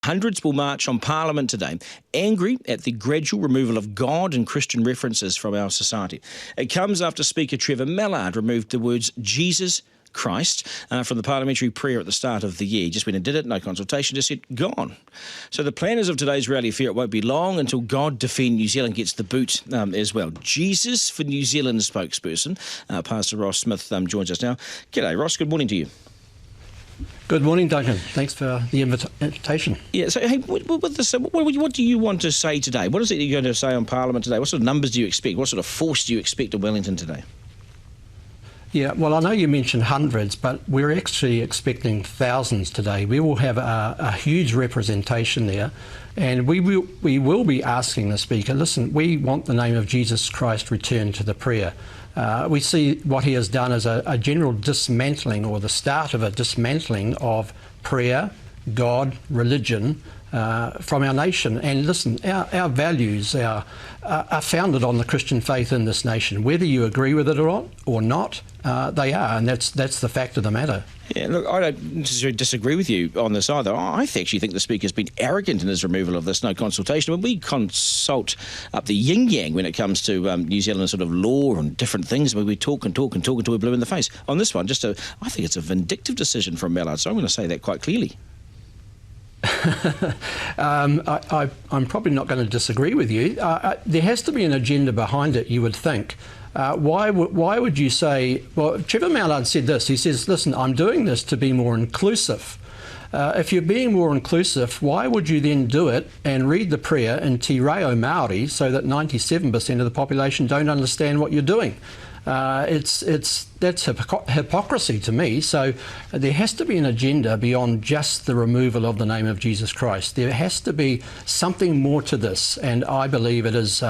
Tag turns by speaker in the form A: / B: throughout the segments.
A: Hundreds will march on Parliament today, angry at the gradual removal of God and Christian references from our society. It comes after Speaker Trevor Mallard removed the words Jesus Christ from the parliamentary prayer at the start of the year. He just went and did it, no consultation, just said, gone. So the planners of today's rally fear it won't be long until God Defend New Zealand gets the boot as well. Jesus for New Zealand spokesperson, Pastor Ross Smith, joins us now. G'day, Ross. Good morning to you.
B: Good morning, Duncan. Thanks for the invitation.
A: Yeah, so hey, what do you want to say today? What is it you're going to say on Parliament today? What sort of numbers do you expect? What sort of force do you expect in Wellington today?
B: Yeah, well, I know you mentioned hundreds, but we're actually expecting thousands today. We will have a huge representation there, and we will be asking the Speaker, listen, we want the name of Jesus Christ returned to the prayer. We see what he has done as a general dismantling, or the start of a dismantling of prayer, God, religion, from our nation. And listen, our values are founded on the Christian faith in this nation. Whether you agree with it or not, they are, and that's the fact of the matter.
A: Yeah, look, I don't necessarily disagree with you on this either. I actually think the Speaker's been arrogant in his removal of this no consultation. When we consult up the yin-yang when it comes to New Zealand sort of law and different things, where we talk until we're blue in the face. On this one, I think it's a vindictive decision from Mallard, so I'm going to say that quite clearly.
B: I'm probably not going to disagree with you. There has to be an agenda behind it, you would think. Why would you say, well, Trevor Mallard said this, he says, listen, I'm doing this to be more inclusive. If you're being more inclusive, why would you then do it and read the prayer in Te Reo Māori so that 97% of the population don't understand what you're doing? That's hypocrisy to me. So there has to be an agenda beyond just the removal of the name of Jesus Christ. There has to be something more to this, and I believe it is,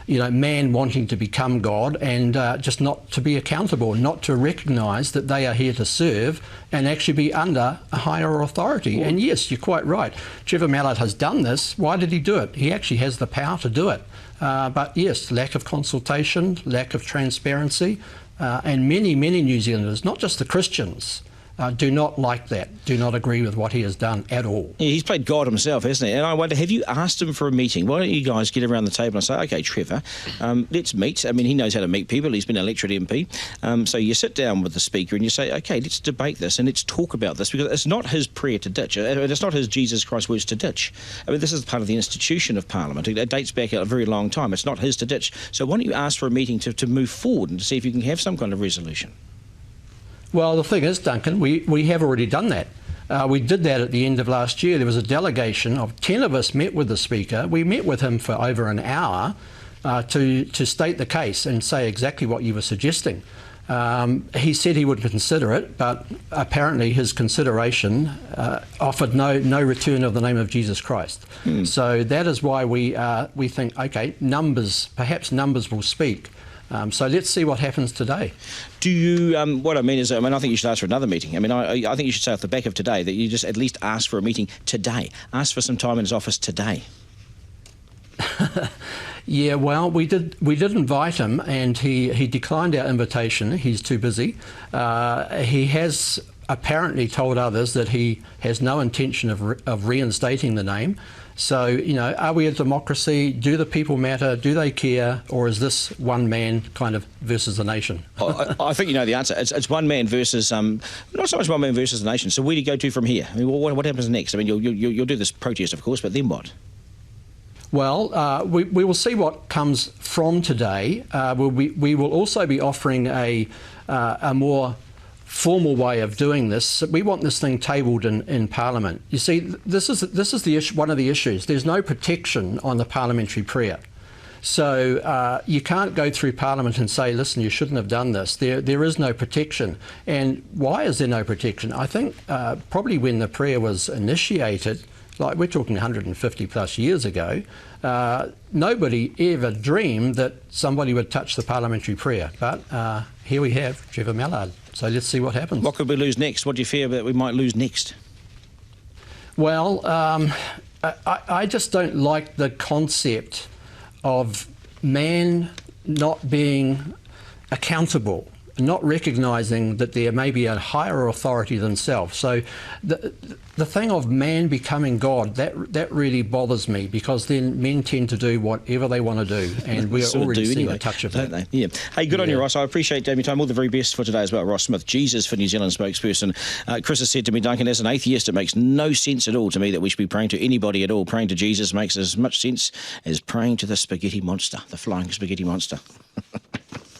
B: man wanting to become God and just not to be accountable, not to recognise that they are here to serve and actually be under a higher authority. And yes, you're quite right. Trevor Mallard has done this. Why did he do it? He actually has the power to do it. But yes, lack of consultation, lack of transparency, and many New Zealanders, not just the Christians, do not like that, do not agree with what he has done at all.
A: Yeah, he's played God himself, hasn't he? And I wonder, have you asked him for a meeting? Why don't you guys get around the table and say, OK, Trevor, let's meet. I mean, he knows how to meet people. He's been an elected MP. So you sit down with the Speaker and you say, OK, let's debate this and let's talk about this, because it's not his prayer to ditch. It's not his Jesus Christ words to ditch. I mean, this is part of the institution of Parliament. It dates back a very long time. It's not his to ditch. So why don't you ask for a meeting to move forward and to see if you can have some kind of resolution?
B: Well, the thing is, Duncan, we have already done that. We did that at the end of last year. There was a delegation of 10 of us met with the Speaker. We met with him for over an hour to state the case and say exactly what you were suggesting. He said he would consider it, but apparently his consideration offered no return of the name of Jesus Christ. So that is why we think, OK, perhaps numbers will speak. So let's see what happens today.
A: Do you, what I mean is, I think you should ask for another meeting. I mean, I think you should say off the back of today that you just at least ask for a meeting today. Ask for some time in his office today.
B: Yeah, well, we did invite him, and he declined our invitation. He's too busy. He has apparently told others that he has no intention of reinstating the name. So, are we a democracy? Do the people matter? Do they care? Or is this one man kind of versus the nation?
A: I think you know the answer. It's one man versus, not so much one man versus the nation. So where do you go to from here? I mean, what happens next? I mean, you'll do this protest, of course, but then what?
B: Well, we will see what comes from today. We will also be offering a more formal way of doing this. We want this thing tabled in Parliament. You see, this is the issue, one of the issues. There's no protection on the parliamentary prayer. So you can't go through Parliament and say, listen, you shouldn't have done this. There is no protection. And why is there no protection? I think probably when the prayer was initiated, like we're talking 150 plus years ago, nobody ever dreamed that somebody would touch the parliamentary prayer. But here we have Trevor Mallard. So let's see what happens.
A: What could we lose next? What do you fear that we might lose next?
B: Well, I just don't like the concept of man not being accountable, not recognising that there may be a higher authority than self. So the thing of man becoming God, that really bothers me, because then men tend to do whatever they want to do, and we're already seeing a touch of that.
A: Don't they? Yeah. Hey, good on you, Ross. I appreciate your time. All the very best for today as well. Ross Smith, Jesus for New Zealand spokesperson. Chris has said to me, Duncan, as an atheist, it makes no sense at all to me that we should be praying to anybody at all. Praying to Jesus makes as much sense as praying to the spaghetti monster, the flying spaghetti monster.